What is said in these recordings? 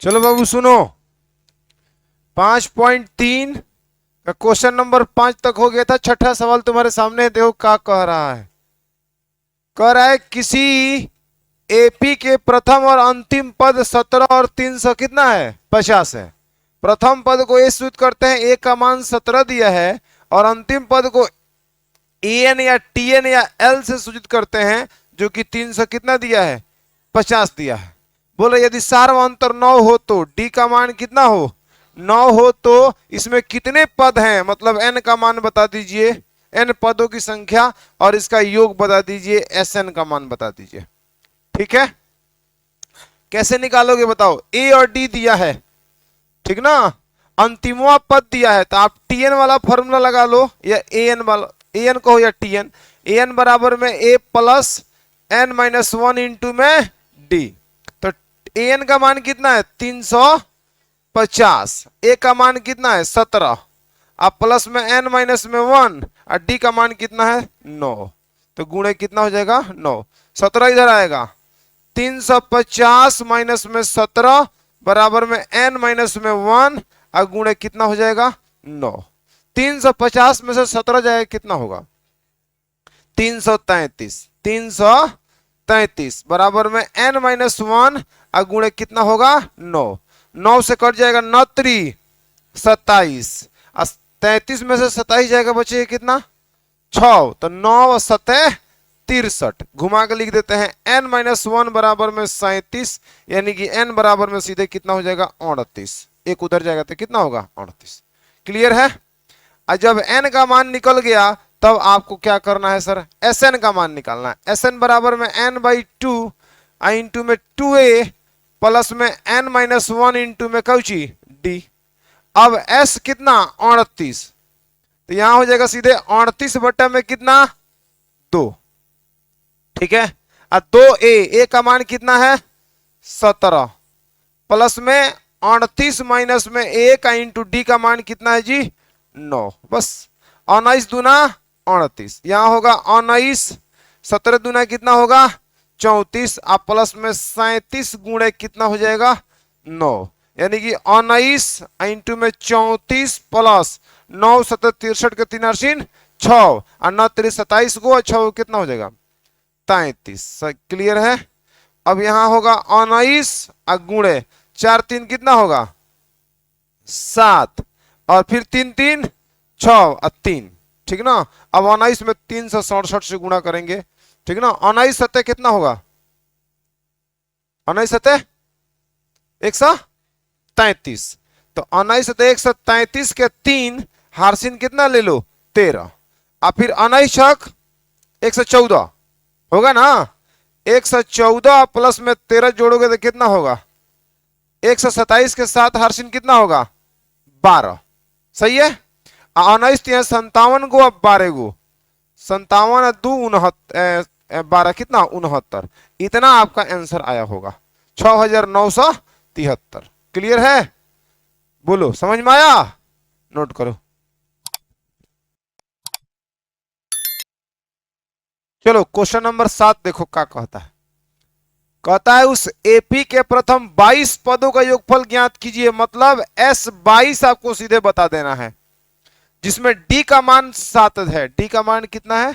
चलो बाबू सुनो, 5.3 का क्वेश्चन नंबर 5 तक हो गया था। छठा सवाल तुम्हारे सामने, देखो क्या कह रहा है। कह रहा है किसी एपी के प्रथम और अंतिम पद 17 और 300 कितना है, 50 है। प्रथम पद को ए सूचित करते हैं, ए का मान 17 दिया है, और अंतिम पद को एन या टीएन या एल से सूचित करते हैं, जो कि 300 कितना दिया है, 50 दिया है। बोले यदि सार्वंतर 9 हो तो डी का मान कितना हो, 9 हो तो इसमें कितने पद हैं, मतलब एन का मान बता दीजिए, एन पदों की संख्या, और इसका योग बता दीजिए, एस एन का मान बता दीजिए। ठीक है, कैसे निकालोगे बताओ। ए और डी दिया है, ठीक ना, अंतिमवा पद दिया है, तो आप टीएन वाला फॉर्मूला लगा लो, या एन वाला, एन को या टीएन। एन बराबर में ए प्लस एन माइनस 1 इंटू में डी। तो एन का मान कितना है, 350। ए का मान कितना है, 17, अब प्लस में एन माइनस में 1, और डी का मान कितना है, 9। तो गुणे कितना हो जाएगा, 9। 17 इधर आएगा, 350 माइनस में 17 बराबर में एन माइनस में 1, और गुणे कितना हो जाएगा, 9। 350 में से 17 जाएगा, कितना होगा, 333। 333 बराबर में एन माइनस 1, और गुणे कितना होगा, 9। 9 से कट जाएगा 9 3 27, 33 में से 27 जाएगा, बचेगा कितना, 6। तो 9 और 7 63, घुमा के लिख देते हैं, n माइनस 1 बराबर में 37, यानी कि n बराबर में सीधे कितना हो जाएगा, 38। एक उधर जाएगा तो कितना होगा, 38। क्लियर है। और जब n का मान निकल गया, तब आपको क्या करना है सर, Sn का मान निकालना है। Sn बराबर में n/2 इंटू में 2a प्लस में n माइनस 1 इंटू में कौची d। अब s कितना, 38, तो यहां हो जाएगा सीधे 38 बटा में कितना, 2। ठीक है, और 2a का मान कितना है, 17, प्लस में 38 माइनस में a का इंटू डी का मान कितना है जी, 9। बस 19 दूना 38, यहां होगा 19, 17 दूना कितना होगा, 34, आप प्लस में 37 गुणे कितना हो जाएगा, 9, यानी कि 19 इंटू में 34 प्लस 9 7 63 के 3 8 6, और 9 3 27 को 6 कितना हो जाएगा, 33। क्लियर है। अब यहां होगा 19 और गुणे 4 3 कितना होगा, 7, और फिर 3 3 6 और 3, ठीक ना। अब 19 में 367 से गुणा करेंगे, ठीक ना। 19 सत्ते कितना होगा, 19 सत्ते 133, तो 19 सत्ते 133 के 3 हारसिन कितना ले लो, 13, और फिर 19 छक 114 होगा ना। 114 प्लस में 13 जोड़ोगे तो कितना होगा, 127 के साथ हर्षिन कितना होगा, 12। सही है। 19 57 को, अब 12 को, 57 2 12 कितना, 69। इतना आपका आंसर आया होगा, 6973। क्लियर है, बोलो समझ में आया, नोट करो। चलो क्वेश्चन नंबर 7 देखो क्या कहता है। कहता है उस एपी के प्रथम 22 पदों का योगफल ज्ञात कीजिए, मतलब S22 आपको सीधे बता देना है, जिसमें डी का मान 7 है। डी का मान कितना है,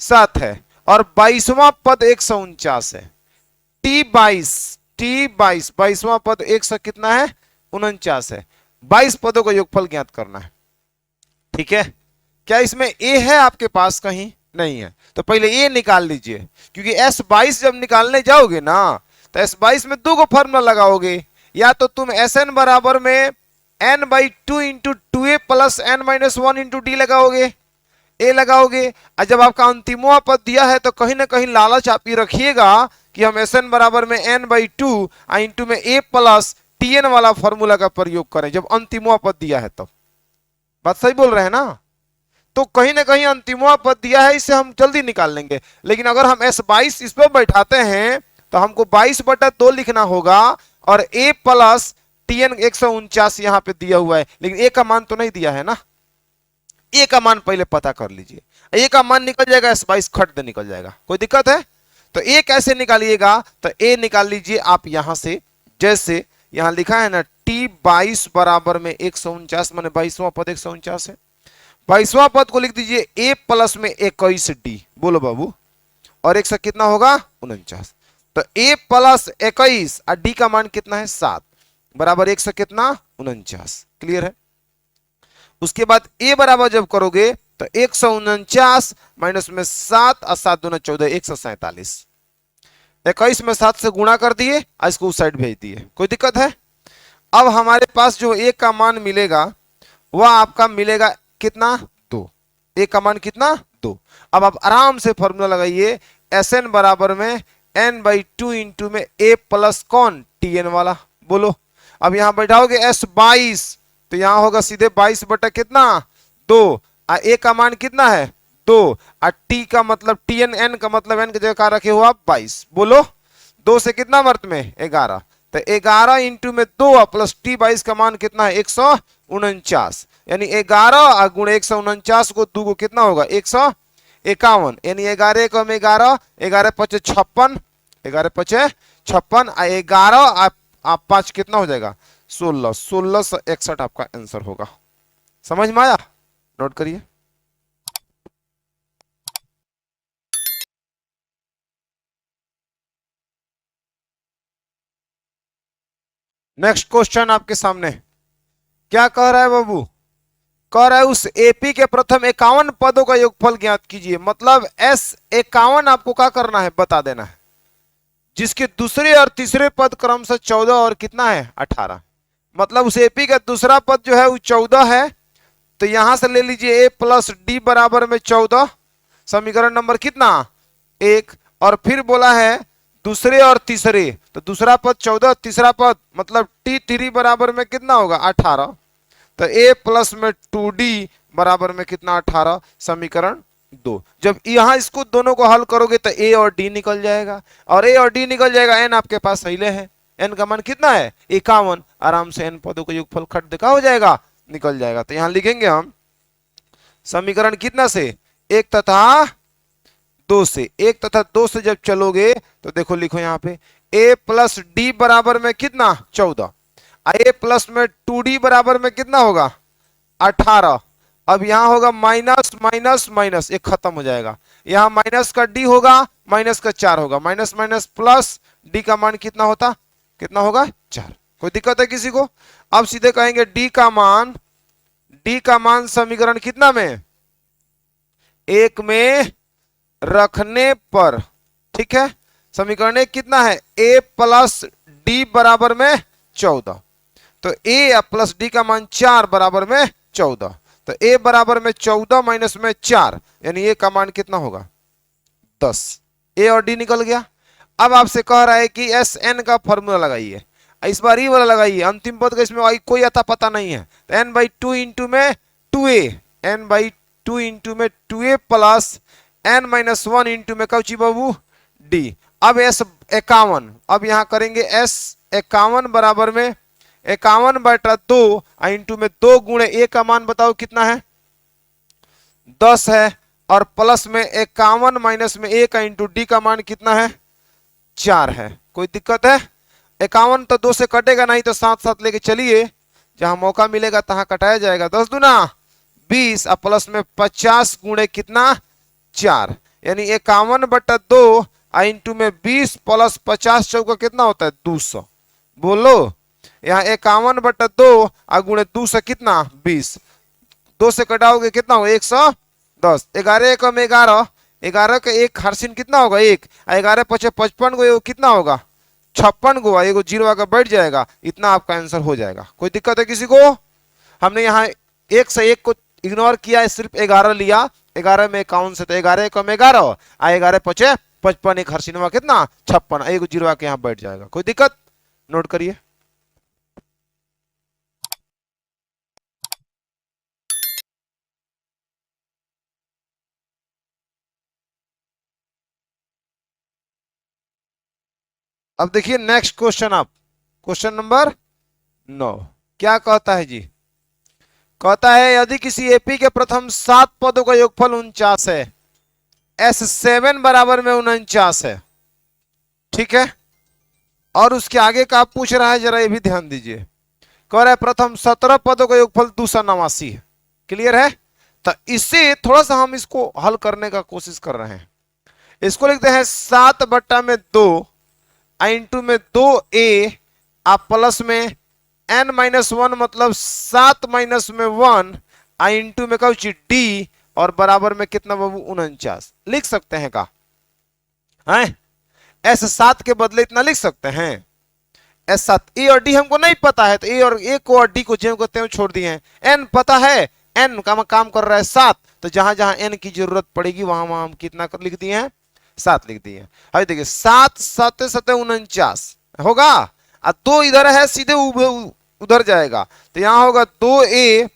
7 है, और 22वां पद 149 है। T22 22वां पद 100 कितना है, 49 है। 22 पदों का योगफल ज्ञात करना है। ठीक है, क्या इसमें ए है आपके पास, कहीं नहीं है, तो पहले ए निकाल लीजिए, क्योंकि S22 जब निकालने जाओगे ना, तो S22 में दो को फॉर्मूला लगाओगे, या तो तुम Sn बराबर में n/2 into 2a plus n minus 1 into D लगाओगे, ए लगाओगे। और जब आपका अंतिमवा पद दिया है, तो कहीं ना कहीं लालच आप ये रखिएगा कि हम Sn बराबर में n/2 इंटू में a प्लस tn वाला फॉर्मूला का प्रयोग करें, जब अंतिमवा पद दिया है तब। बात सही बोल रहे हैं ना। तो कहीं ना कहीं अंतिमवा पद दिया है, इसे हम जल्दी निकाल लेंगे, लेकिन अगर हम S22 इस पर बैठाते हैं, तो हमको 22/2 लिखना होगा, और a प्लस tn 149 यहां पे दिया हुआ है, लेकिन a का मान तो नहीं दिया है ना। a का मान पहले पता कर लीजिए, a का मान निकल जाएगा, S22 खट दे निकल जाएगा, कोई दिक्कत है। तो a कैसे निकालिएगा, तो a निकाल लीजिए आप यहां से, जैसे यहां लिखा है ना T22 बराबर में 149, माने 22वां पद 149 है। 22वां पद को लिख दीजिए a प्लस में 21d, बोलो बाबू, और एक से कितना होगा 49। तो a प्लस 21 और d का मान कितना है 7 बराबर एक से कितना 49। क्लियर है। उसके बाद a बराबर जब करोगे तो 149 माइनस में 7 और 7 दूना 14, 147। 21 में 7 से गुणा कर दिए और इसको उस साइड भेज दिए, कोई दिक्कत है। अब हमारे पास जो a का मान मिलेगा वह आपका मिलेगा कितना 2, a का मान कितना 2। अब आप आराम से फॉर्मूला लगाइए, Sn बराबर में n/2 इंटू में a प्लस कौन Tn वाला, बोलो। अब यहां बैठाओगे S22 तो यहां होगा सीधे 22 बटा कितना 2, और a का मान कितना है 2, और t का मतलब Tn का मतलब n की जगह का रखे हो आप 22, बोलो। 2 से कितना वर्त में 11, तो 11 इंटू में 2 प्लस T22 का मान कितना है 149, यानी 11 गुणे 149 को 2 को कितना होगा 151, यानी 11 को हम 11, 11 पचे 56, 11 पचे 56, 11 आप 5 कितना हो जाएगा 16, 1661 आपका आंसर होगा। समझ में आया, नोट करिए। नेक्स्ट क्वेश्चन आपके सामने क्या कह रहा है बाबू, कह रहा है उस एपी के प्रथम 51 पदों का योगफल ज्ञात कीजिए। मतलब S51 आपको क्या करना है बता देना है, जिसके दूसरे और तीसरे पद क्रमशः 14 और कितना है 18। मतलब उस एपी का दूसरा पद जो है वो 14 है, तो यहां से ले लीजिए a प्लस डी बराबर में 14, समीकरण नंबर कितना 1। और फिर बोला है दूसरे और तीसरे, तो दूसरा पद 14, तीसरा पद मतलब T3 बराबर में कितना होगा 18, तो a प्लस में 2d बराबर में कितना 18, समीकरण 2। जब यहां इसको दोनों को हल करोगे तो a और d निकल जाएगा, और a और d निकल जाएगा, n आपके पास सही है, n का मान कितना है 51, आराम से n पदों का योगफल खट देखा हो जाएगा, निकल जाएगा। तो यहां लिखेंगे हम समीकरण कितना से 1 तथा 2 से, 1 तथा 2 से जब चलोगे तो देखो लिखो यहां पे a प्लस डी बराबर में कितना 14, a प्लस में 2d बराबर में कितना होगा 18। अब यहां होगा माइनस माइनस माइनस, एक खत्म हो जाएगा, यहां माइनस का d होगा, माइनस का 4 होगा, माइनस माइनस प्लस d का मान कितना होता कितना होगा 4। कोई दिक्कत है किसी को। अब सीधे कहेंगे d का मान समीकरण कितना में 1 में रखने पर, ठीक है, समीकरण 1 कितना है a प्लस डी बराबर में 14, तो a प्लस डी का मान 4 बराबर में 14, तो a बराबर में 14 माइनस में 4, यानी a का मान कितना होगा 10, a और d निकल गया। अब आपसे कह रहा है कि Sn का फॉर्मूला लगाइए, इस बार ये वाला लगाइए, अंतिम पद का इसमें कोई अता पता नहीं है, तो n/2 इंटू में 2a, n/2 इंटू में 2a प्लस n-1 इंटू में कौची बाबू d। अब S51, अब यहां करेंगे S51 बराबर में 51/2 इंटू में 2 गुणे a का मान बताओ कितना है 10 है, और प्लस में 51 माइनस में 1 इंटू डी का मान कितना है 4 है। कोई दिक्कत है। 51 तो 2 से कटेगा नहीं, तो साथ साथ लेके चलिए, जहां मौका मिलेगा तहां कटाया जाएगा। 10 दूना 20 और प्लस में 50 गुणे कितना 4, यानी 51/2 इंटू में 20 प्लस 50 चौका कितना होता है 200, बोलो। यहाँ 51/2 गुणे 2 से कितना 20, 2 से कटाओगे कितना होगा 110, 11 कम 11, 11 का एक हर्षिन कितना होगा 1, 11 पचे 55 को कितना होगा 56 को, एगो जीरो का बैठ जाएगा, इतना आपका आंसर हो जाएगा। कोई दिक्कत है किसी को। हमने यहाँ 1 से 1 को इग्नोर किया, सिर्फ 11 लिया, 11 में 51 से, तो 11 कम 11, 11 पचे 55, एक हर्षिनवा कितना 56, एगो जीरो के यहाँ बैठ जाएगा। कोई दिक्कत, नोट करिए। अब देखिए नेक्स्ट क्वेश्चन, आप क्वेश्चन नंबर 9 क्या कहता है जी, कहता है यदि किसी एपी के प्रथम 7 पदों का योगफल 49 है, S7 बराबर में 49 है, ठीक है, और उसके आगे का आप पूछ रहा है, जरा ये भी ध्यान दीजिए। कह रहा है प्रथम 17 पदों का योगफल 289 है। क्लियर है? तो इससे थोड़ा सा हम इसको हल करने का कोशिश कर रहे हैं। इसको लिखते हैं 7/2 इंटू में 2a आप प्लस में n-1 मतलब 7 माइनस में 1 इंटू में कहू डी और बराबर में कितना बाबू 49 लिख सकते हैं का है? S7 के बदले इतना लिख सकते हैं। S7 ए और डी हमको नहीं पता है, तो ए और ए को और डी को जो कहते हैं छोड़ दिए हैं। एन पता है, एन का काम कर रहा है 7, तो जहां जहां एन की जरूरत पड़ेगी वहां वहां हम कितना लिख दिए हैं? 7 लिख दिए हैं। अभी देखिए 7 7 7 49 होगा, और 2 इधर है सीधे उधर जाएगा, तो यहां होगा 2a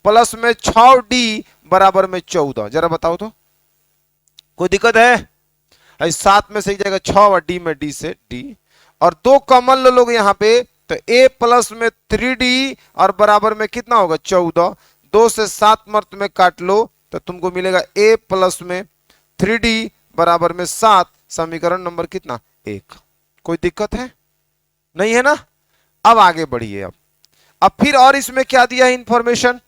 प्लस में 6d बराबर में 14। जरा बताओ तो कोई दिक्कत है? 7 में से जाएगा 6 और डी में डी से डी, और 2 कॉमन ले लोगे यहाँ पे, तो a प्लस में 3d और बराबर में कितना होगा 14। 2 से 7 मर्त में काट लो तो तुमको मिलेगा a प्लस में 3d बराबर में 7। समीकरण नंबर कितना? 1। कोई दिक्कत है? नहीं है ना? अब आगे बढ़िए। अब फिर और इसमें क्या दिया है इंफॉर्मेशन?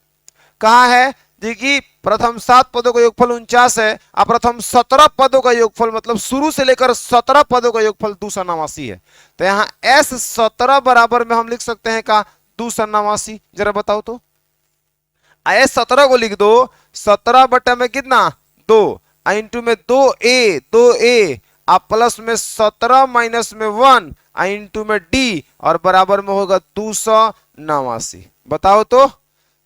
कहा है देखिए प्रथम 7 पदों का योगफल 49 है, और प्रथम 17 पदों का योगफल मतलब शुरू से लेकर 17 पदों का योगफल 289 है। तो यहां S17 बराबर में हम लिख सकते हैं का 289। जरा बताओ तो, S17 को लिख दो 17 बटा में कितना 2 इंटू में 2a आप प्लस में 17 माइनस में 1 इंटू में d और बराबर में होगा 289। बताओ तो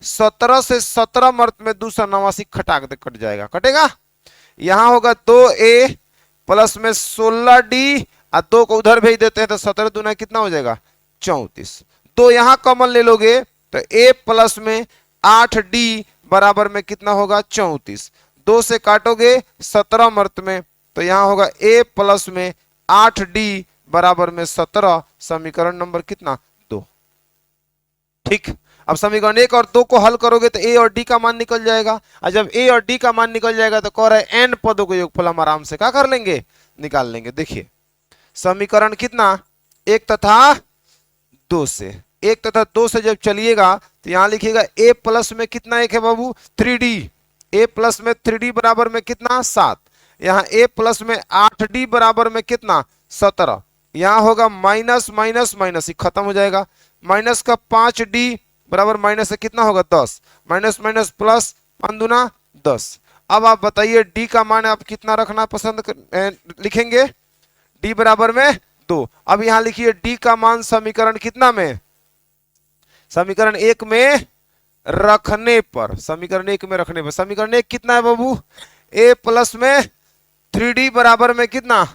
17 से 17 मर्त में 289 खटाक दे कट जाएगा, कटेगा। यहां होगा 2a प्लस में 16d और 2 को उधर भेज देते हैं तो 17 दूना कितना हो जाएगा 34। 2 यहां कॉमन ले लोगे तो a प्लस में 8d बराबर में कितना होगा 34। 2 से काटोगे 17 मर्त में तो यहां होगा a प्लस में 8d बराबर में 17। समीकरण नंबर कितना 2। ठीक। अब समीकरण 1 और 2 को हल करोगे तो a और d का मान निकल जाएगा, और जब a और d का मान निकल जाएगा तो कह रहा है n पदों को योगफल हम आराम से क्या कर लेंगे? निकाल लेंगे। देखिए समीकरण कितना 1 तथा 2 से, 1 तथा 2 से जब चलिएगा तो यहां लिखिएगा a प्लस में कितना 1 है बाबू 3d, a प्लस में 3d बराबर में कितना 7। यहाँ a प्लस में 8d बराबर में कितना 17। यहाँ होगा माइनस माइनस माइनस ही खत्म हो जाएगा, माइनस का 5d बराबर माइनस से कितना होगा 10, माइनस माइनस प्लस 5 दूना 10। अब आप बताइए d का मान आप कितना रखना पसंद लिखेंगे? d बराबर में 2। अब यहां लिखिए d का मान समीकरण कितना में? समीकरण 1 में रखने पर, समीकरण 1 में रखने पर समीकरण 1 कितना है बाबू? a प्लस में 3d बराबर में कितना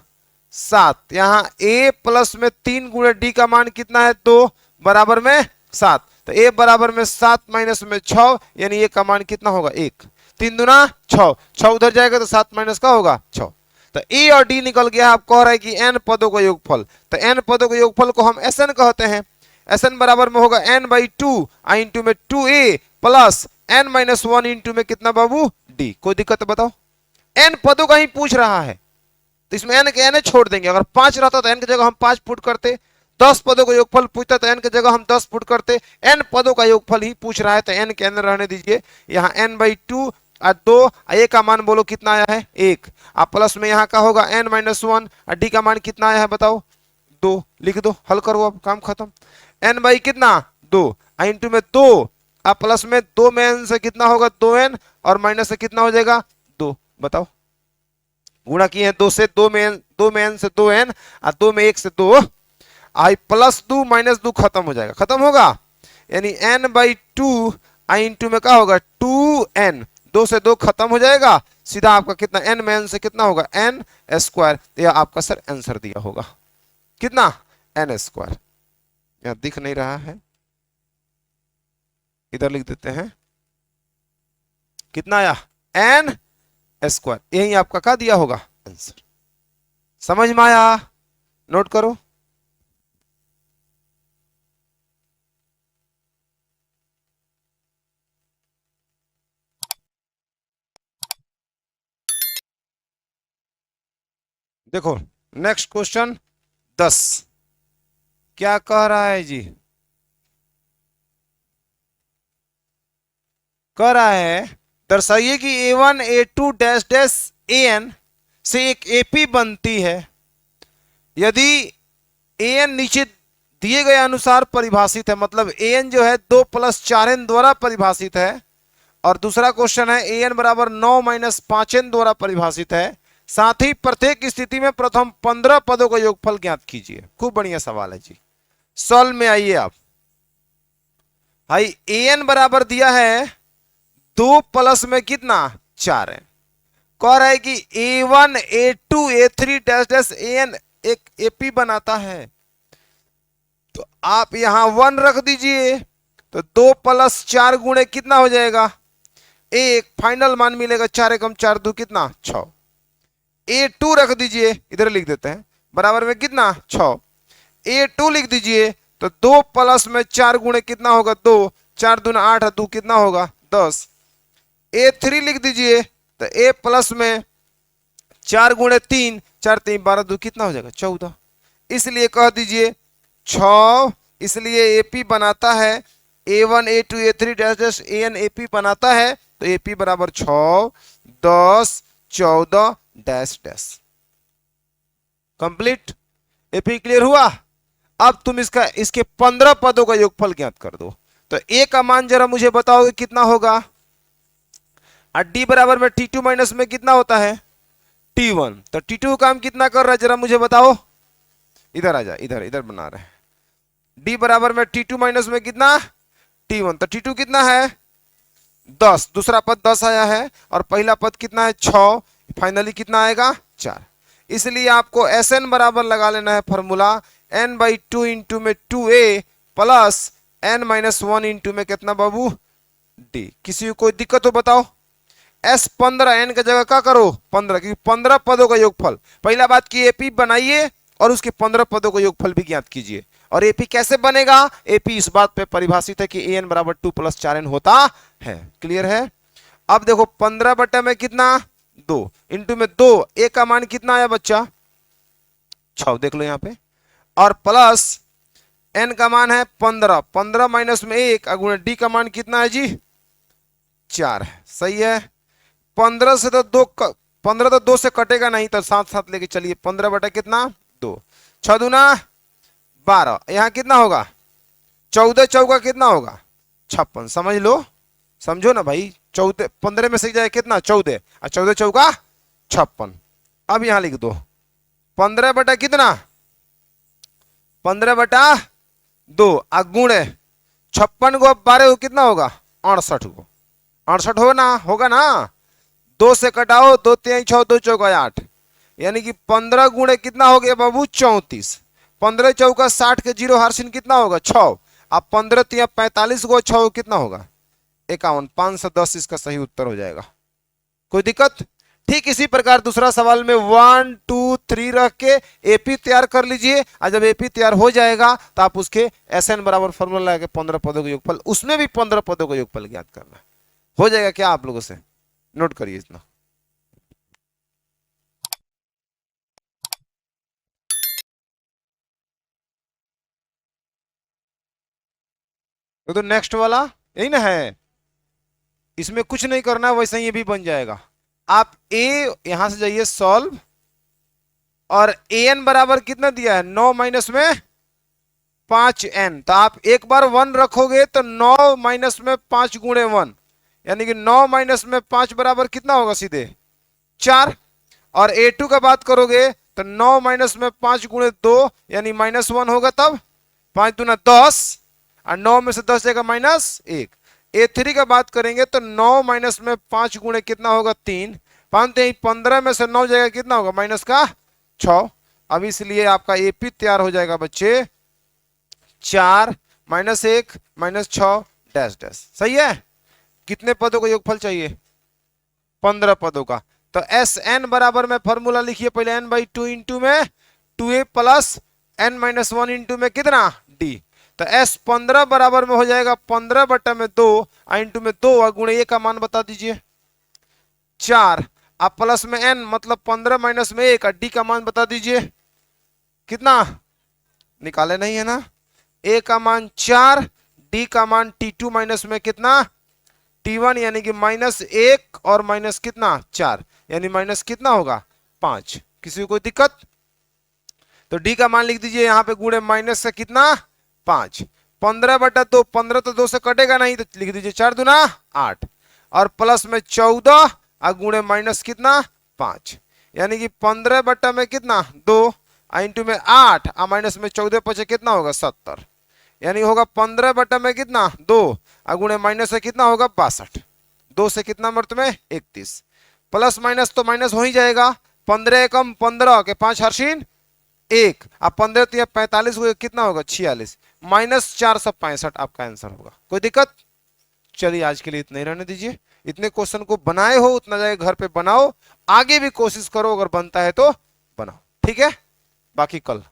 7। यहाँ a प्लस में 3 गुणे d का मान कितना है 2 बराबर में 7। तो a बराबर में 7 माइनस में 6 यानी a का मान कितना होगा 1। 3 दूना 6, 6 उधर जाएगा तो 7 माइनस का होगा 6। तो a और d निकल गया। आप कह रहा है कि n पदों का योगफल, तो n पदों के योगफल को हम Sn कहते हैं। Sn बराबर में होगा n/2 इंटू में 2a प्लस n-1 इंटू में कितना बाबू d। कोई दिक्कत बताओ? n पदों का ही पूछ रहा है तो इसमें n के n छोड़ देंगे। अगर 5 रहता तो n की जगह हम 5 पुट करते, 10 पदों का योगफल पूछता तो n की जगह हम 10 पुट करते। n पदों का योगफल ही पूछ रहा है तो n के n रहने दीजिए। यहाँ n/2 और 2 a का मान बोलो कितना आया है 1, आप प्लस में यहाँ का होगा n-1 और d का मान कितना आया है बताओ 2। लिख दो, हल करो, अब काम खत्म। n बाई कितना 2 इंटू में 2 आप प्लस में 2 में n से कितना होगा 2n और माइनस से कितना हो जाएगा 2। बताओ गुणा किए हैं 2 से 2 में n, 2 में n से 2n और 2 में 1 से 2 आई प्लस 2 माइनस 2 खत्म हो जाएगा, खत्म होगा यानी n/2 इंटू में क्या होगा 2n। 2 से 2 खत्म हो जाएगा, सीधा आपका कितना n में n से कितना होगा n स्क्वायर। यह आपका सर आंसर दिया होगा कितना n स्क्वायर। यहां दिख नहीं रहा है, इधर लिख देते हैं कितना आया n स्क्वायर। यही आपका क्या दिया होगा आंसर। समझ में आया? नोट करो। देखो नेक्स्ट क्वेश्चन 10 क्या कह रहा है जी? कह रहा है दर्शाइए कि A1 A2 dash dash AN से एक AP बनती है यदि AN नीचे दिए गए अनुसार परिभाषित है, मतलब AN जो है 2+4N द्वारा परिभाषित है। और दूसरा क्वेश्चन है AN बराबर 9-5N द्वारा परिभाषित है। साथ ही प्रत्येक स्थिति में प्रथम 15 पदों का योगफल ज्ञात कीजिए। खूब बढ़िया सवाल है जी। सॉल्व में आइए आप। भाई AN बराबर दिया है 2 प्लस में कितना 4 है। कह रहा है कि A1 A2 A3 dash dash AN एक AP बनाता है, तो आप यहां 1 रख दीजिए, तो 2+4 गुणे कितना हो जाएगा एक, फाइनल मान मिलेगा 4 एकम 4 दो कितना 6। A2 रख दीजिए, इधर लिख देते हैं, बराबर में कितना 6। A2 लिख दीजिए, तो 2 प्लस में 4 गुणे कितना होगा 2, 4 दूना 8 2 कितना होगा 10। A3 लिख दीजिए, तो A प्लस में 4 गुणे 3, 4 3 12 2 कितना हो जाएगा 14। इसलिए कह दीजिए 6, इसलिए AP बनाता है A1 A2 A3 dash dash AN AP बनाता है, तो AP बराबर 6 10 14 dash dash. Complete. AP clear हुआ। अब तुम इसके 15 पदों का योगफल ज्ञात कर दो। तो A का मान जरा मुझे बताओगे कितना होगा। और D बराबर में T2 माइनस में कितना होता है T1। तो T2 काम कितना कर रहा है जरा मुझे बताओ। इधर आ जा, इधर इधर बना रहे हैं। D बराबर में T2 माइनस में कितना T1। तो T2 कितना है 10, दूसरा पद 10 आया है और पहला पद कितना है 6, फाइनली कितना आएगा 4। इसलिए आपको Sn बराबर लगा लेना है फॉर्मूला n/2 इंटू में 2a प्लस n-1 इंटू में कितना बाबू D। किसी को कोई दिक्कत हो बताओ। S15 n का जगह क्या करो 15, क्योंकि 15 पदों का योगफल। पहला बात की AP बनाइए और उसके 15 पदों का योगफल भी ज्ञात कीजिए। और AP कैसे बनेगा, AP इस बात पे परिभाषित है कि AN बराबर 2+4N होता है। क्लियर है। अब देखो 15 बटे में कितना 2 इंटू में 2, A का मान कितना आया बच्चा 6, देख लो यहां पे, और प्लस N का मान है 15, 15 माइनस में 1 गुणे D का मान कितना है जी 4 है। सही है। 15 से तो 2, 15 तो 2 से कटेगा नहीं, तो साथ साथ लेके चलिए। 15 बटा कितना 2, 6 दूना 12, यहां कितना होगा 14 चौका कितना होगा 56। समझ लो, समझो ना भाई। 14 15 में से जाए कितना 14 और 14 चौका 56। अब यहां लिख दो 15 बटा कितना 15 बटा 2 गुणे 56 को 12 को कितना होगा 68 को 68 होगा ना 2 से कटाओ 2 3 6 2 चौका 8, यानी कि 15 गुणे कितना हो गया बाबू 34। 15 चौका 60 के जीरो हार्सिन कितना होगा 6। अब 15 3 45 को 6 कितना होगा 51। 510 इसका सही उत्तर हो जाएगा। कोई दिक्कत। ठीक इसी प्रकार दूसरा सवाल में 1 2 3 रख के AP तैयार कर लीजिए, और जब AP तैयार हो जाएगा तो आप उसके SN बराबर फॉर्मूला लगा के 15 पदों का योगफल, उसमें भी 15 पदों का योगफल ज्ञात करना हो जाएगा। क्या आप लोगों से नोट करिए इतना। तो नेक्स्ट वाला यही ना है, इसमें कुछ नहीं करना, वैसे ही ये भी बन जाएगा। आप A यहां से जाइए सॉल्व, और AN बराबर कितना दिया है 9 माइनस में 5N। तो आप एक बार 1 रखोगे तो 9 माइनस में 5 गुणे 1, यानी कि 9 माइनस में 5 बराबर कितना होगा सीधे 4। और A2 का बात करोगे तो 9 माइनस में 5 गुणे 2 यानी -1 होगा, तब 5 दूना 10 और 9 में से 10 जाएगा -1। A3 का बात करेंगे तो 9 माइनस में 5 गुणे कितना होगा 3, 5 15 में से 9 जाएगा कितना होगा -6। अब इसलिए आपका AP तैयार हो जाएगा बच्चे 4 -1 -6 डैश डैश। सही है। कितने पदों का योगफल चाहिए 15 पदों का। तो SN बराबर में फॉर्मूला लिखिए पहले n/2 इंटू में 2a प्लस n-1 इंटू में कितना D। तो S15 बराबर में हो जाएगा 15 बटा में 2 इंटू में 2 गुणे A का मान बता दीजिए 4, आप प्लस में n मतलब 15 माइनस में 1, D का मान बता दीजिए कितना निकाले नहीं है ना। ए का मान 4, डी का मान T2 माइनस में कितना T1, यानी कि -1 और माइनस कितना 4, यानी माइनस कितना होगा 5। किसी को कोई दिक्कत? तो डी का मान लिख दीजिए यहाँ पे गुणे माइनस से कितना 5, 15/2, 15 तो 2 से कटेगा नहीं तो लिख दीजिए 4 दूना 8, और प्लस में 14 और गुणे माइनस कितना 5, यानी कि 15 में कितना 2 इंटू में 8 और माइनस में 14 पचे कितना होगा 70, यानी होगा 15 में कितना 2 और गुणे माइनस से कितना होगा 62, 2 से कितना मर्द में 31, प्लस माइनस तो माइनस हो ही जाएगा, 15 कम 15 के 5 हर्षिन 1, अब 15 तो 45 हुए कितना होगा 46, -465 आपका आंसर होगा। कोई दिक्कत? चलिए आज के लिए इतना ही रहने दीजिए। इतने क्वेश्चन को बनाए हो उतना जाके घर पे बनाओ, आगे भी कोशिश करो, अगर बनता है तो बनाओ, ठीक है। बाकी कल